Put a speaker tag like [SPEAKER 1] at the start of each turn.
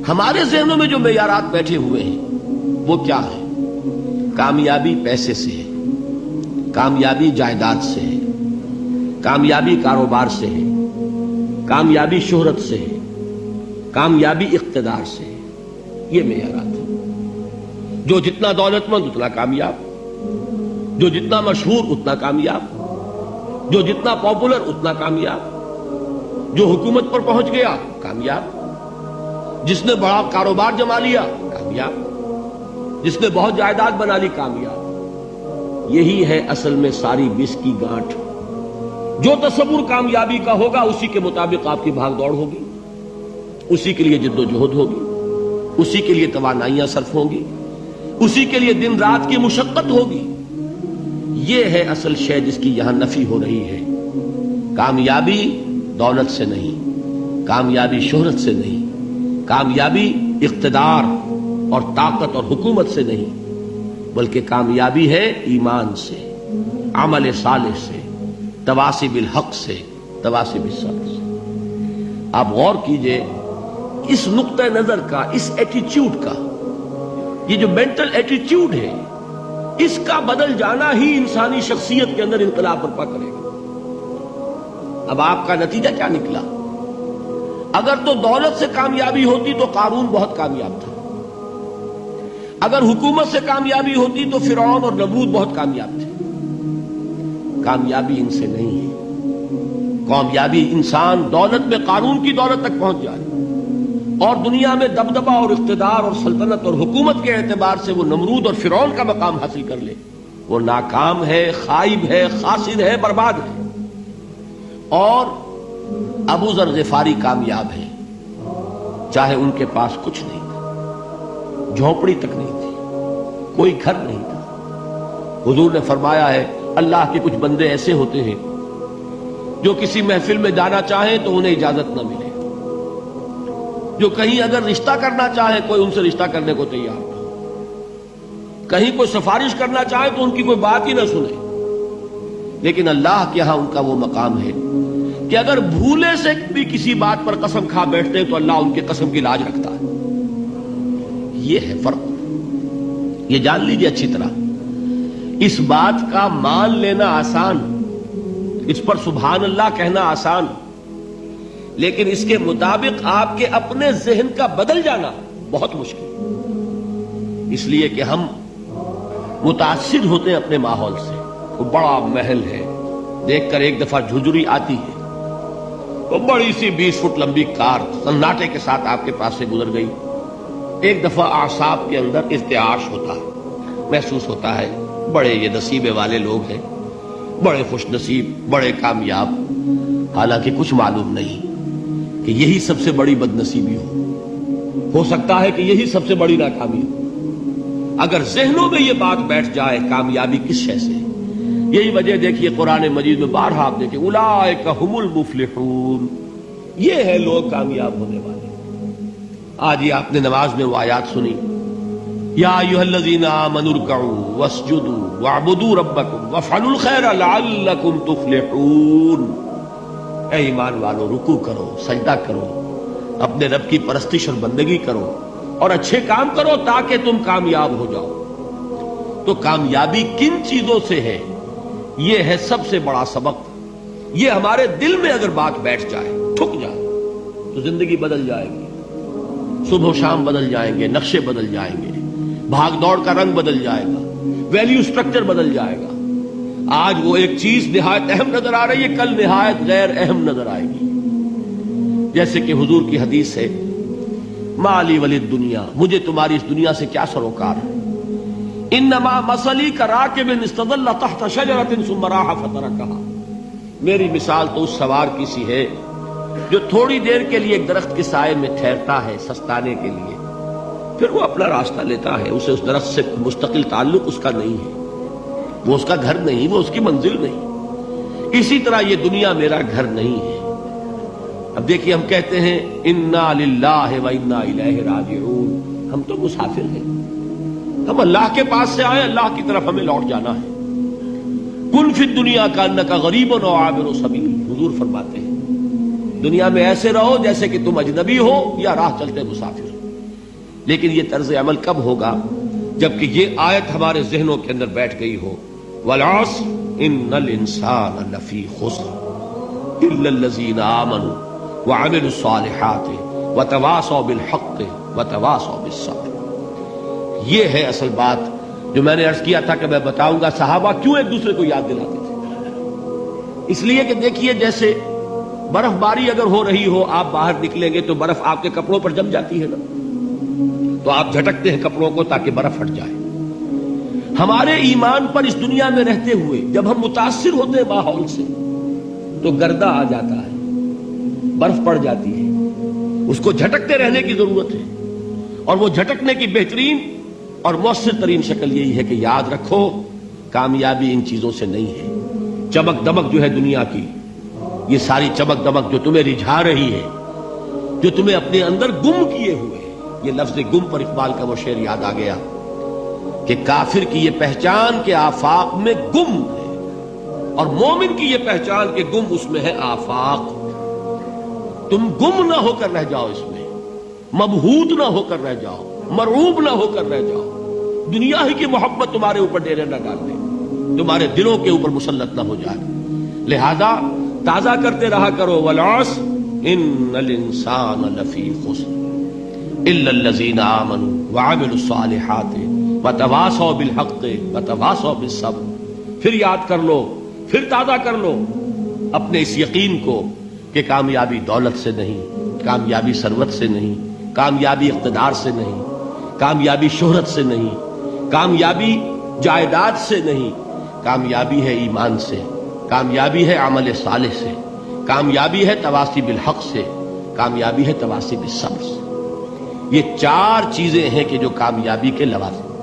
[SPEAKER 1] ہمارے ذہنوں میں جو معیارات بیٹھے ہوئے ہیں وہ کیا ہے؟ کامیابی پیسے سے ہے، کامیابی جائیداد سے ہے، کامیابی کاروبار سے ہے، کامیابی شہرت سے ہے، کامیابی اقتدار سے ہے. یہ معیارات ہیں. جو جتنا دولت مند اتنا کامیاب، جو جتنا مشہور اتنا کامیاب، جو جتنا پاپولر اتنا کامیاب، جو حکومت پر پہنچ گیا کامیاب، جس نے بڑا کاروبار جما لیا کامیاب، جس نے بہت جائیداد بنا لی کامیاب. یہی ہے اصل میں ساری بس کی گانٹھ. جو تصور کامیابی کا ہوگا اسی کے مطابق آپ کی بھاگ دوڑ ہوگی، اسی کے لیے جد و جہد ہوگی، اسی کے لیے توانائیاں صرف ہوں گی، اسی کے لیے دن رات کی مشقت ہوگی. یہ ہے اصل شے جس کی یہاں نفی ہو رہی ہے. کامیابی دولت سے نہیں، کامیابی شہرت سے نہیں، کامیابی اقتدار اور طاقت اور حکومت سے نہیں، بلکہ کامیابی ہے ایمان سے، عمل صالح سے، تواصی بالحق سے، تواصی بالصبر سے. آپ غور کیجئے اس نقطہ نظر کا، اس ایٹیچیوڈ کا، یہ جو مینٹل ایٹیچیوڈ ہے، اس کا بدل جانا ہی انسانی شخصیت کے اندر انقلاب برپا کرے گا. اب آپ کا نتیجہ کیا نکلا؟ اگر تو دولت سے کامیابی ہوتی تو قارون بہت کامیاب تھا، اگر حکومت سے کامیابی ہوتی تو فرعون اور نمرود بہت کامیاب تھے. کامیابی ان سے نہیں ہے. کامیابی انسان دولت میں قارون کی دولت تک پہنچ جائے اور دنیا میں دبدبہ اور اقتدار اور سلطنت اور حکومت کے اعتبار سے وہ نمرود اور فرعون کا مقام حاصل کر لے، وہ ناکام ہے، خائب ہے، خاسر ہے، برباد ہے. اور ابو ذر غفاری کامیاب ہے، چاہے ان کے پاس کچھ نہیں تھا، جھونپڑی تک نہیں تھی، کوئی گھر نہیں تھا. حضور نے فرمایا ہے اللہ کے کچھ بندے ایسے ہوتے ہیں جو کسی محفل میں جانا چاہیں تو انہیں اجازت نہ ملے، جو کہیں اگر رشتہ کرنا چاہے کوئی ان سے رشتہ کرنے کو تیار نہ، کہیں کوئی سفارش کرنا چاہے تو ان کی کوئی بات ہی نہ سنے. لیکن اللہ کے ہاں ان کا وہ مقام ہے کہ اگر بھولے سے بھی کسی بات پر قسم کھا بیٹھتے تو اللہ ان کے قسم کی لاج رکھتا ہے. یہ ہے فرق. یہ جان لیجیے اچھی طرح. اس بات کا مان لینا آسان، اس پر سبحان اللہ کہنا آسان، لیکن اس کے مطابق آپ کے اپنے ذہن کا بدل جانا بہت مشکل. اس لیے کہ ہم متاثر ہوتے ہیں اپنے ماحول سے. وہ بڑا محل ہے، دیکھ کر ایک دفعہ جھجری آتی ہے، وہ بڑی سی 20 فٹ لمبی کار سناٹے کے ساتھ آپ کے پاس سے گزر گئی. ایک دفعہ اعصاب کے اندر ارتعاش ہوتا ہے، محسوس ہوتا ہے بڑے یہ نصیبے والے لوگ ہیں، بڑے خوش نصیب، بڑے کامیاب. حالانکہ کچھ معلوم نہیں کہ یہی سب سے بڑی بد نصیبی ہو سکتا ہے کہ یہی سب سے بڑی ناکامی ہو. اگر ذہنوں میں یہ بات بیٹھ جائے کامیابی کس شے سے. یہی وجہ دیکھیے قرآن مجید میں بارہا آپ دیکھیں اولئک ھم المفلحون، یہ ہے لوگ کامیاب ہونے والے. آج یہ آپ نے نماز میں وہ آیات سنی، یا ایھا الذین آمنوا ارکعوا واسجدوا واعبدوا ربکم وافعلوا الخیر لعلکم تفلحون. اے ایمان والو، رکوع کرو، سجدہ کرو، اپنے رب کی پرستش اور بندگی کرو اور اچھے کام کرو تاکہ تم کامیاب ہو جاؤ. تو کامیابی کن چیزوں سے ہے؟ یہ ہے سب سے بڑا سبق. یہ ہمارے دل میں اگر بات بیٹھ جائے، ٹھک جائے، تو زندگی بدل جائے گی. صبح و شام بدل جائیں گے، نقشے بدل جائیں گے، بھاگ دوڑ کا رنگ بدل جائے گا، ویلیو سٹرکچر بدل جائے گا. آج وہ ایک چیز نہایت اہم نظر آ رہی ہے، کل نہایت غیر اہم نظر آئے گی. جیسے کہ حضور کی حدیث ہے، مالی ولی دنیا، مجھے تمہاری اس دنیا سے کیا سروکار ہے. انما مثلی کراکب استظل تحت شجرۃ ثم راح فترکها، میری مثال تو اس سوار کی سی ہے جو تھوڑی دیر کے لیے ایک درخت کے سائے میں ٹھہرتا ہے سستانے کے لیے، پھر وہ اپنا راستہ لیتا ہے. اسے اس درخت سے مستقل تعلق اس کا نہیں ہے، وہ اس کا گھر نہیں، وہ اس کی منزل نہیں. اسی طرح یہ دنیا میرا گھر نہیں ہے. اب دیکھیے ہم کہتے ہیں انا للہ و انا الیہ راجعون، ہم تو مسافر ہیں، ہم اللہ کے پاس سے آئے، اللہ کی طرف ہمیں لوٹ جانا ہے. کن فی الدنیا کانک غریب و عابر سبیل، حضور فرماتے ہیں دنیا میں ایسے رہو جیسے کہ تم اجنبی ہو یا راہ چلتے مسافر. لیکن یہ طرز عمل کب ہوگا؟ جبکہ یہ آیت ہمارے ذہنوں کے اندر بیٹھ گئی ہو. والعصر ان الانسان لفی خسر الا الذین آمنوا وعملوا الصالحات وتواصوا بالحق وتواصوا بالصبر. یہ ہے اصل بات جو میں نے عرض کیا تھا کہ میں بتاؤں گا صحابہ کیوں ایک دوسرے کو یاد دلاتے تھے. اس لیے کہ دیکھیے جیسے برف باری اگر ہو رہی ہو، آپ باہر نکلیں گے تو برف آپ کے کپڑوں پر جم جاتی ہے نا، تو آپ جھٹکتے ہیں کپڑوں کو تاکہ برف ہٹ جائے. ہمارے ایمان پر اس دنیا میں رہتے ہوئے جب ہم متاثر ہوتے ہیں ماحول سے تو گردہ آ جاتا ہے، برف پڑ جاتی ہے، اس کو جھٹکتے رہنے کی ضرورت ہے. اور وہ جھٹکنے کی بہترین اور مؤثر ترین شکل یہی ہے کہ یاد رکھو کامیابی ان چیزوں سے نہیں ہے. چمک دمک جو ہے دنیا کی، یہ ساری چمک دمک جو تمہیں رجھا رہی ہے، جو تمہیں اپنے اندر گم کیے ہوئے، یہ لفظ گم پر اقبال کا وہ شعر یاد آ گیا کہ کافر کی یہ پہچان کے آفاق میں گم ہے، اور مومن کی یہ پہچان کے گم اس میں ہے آفاق. تم گم نہ ہو کر رہ جاؤ، اس میں مبہوت نہ ہو کر رہ جاؤ، مرعوب نہ ہو کر رہ جاؤ. دنیا ہی کی محبت تمہارے اوپر ڈیرے نہ ڈال دے، تمہارے دلوں کے اوپر مسلط نہ ہو جائے. لہذا تازہ کرتے رہا کرو والعصر ان الانسان لفی خسر الا الذین آمنوا وعملوا الصالحات وتواصوا بالحق وتواصوا بالصبر. پھر یاد کر لو، پھر تازہ کر لو اپنے اس یقین کو کہ کامیابی دولت سے نہیں، کامیابی ثروت سے نہیں، کامیابی اقتدار سے نہیں، کامیابی شہرت سے نہیں، کامیابی جائیداد سے نہیں، کامیابی ہے ایمان سے، کامیابی ہے عمل صالح سے، کامیابی ہے تواصی بالحق سے، کامیابی ہے تواصی بالصبر سے. یہ چار چیزیں ہیں کہ جو کامیابی کے لوازم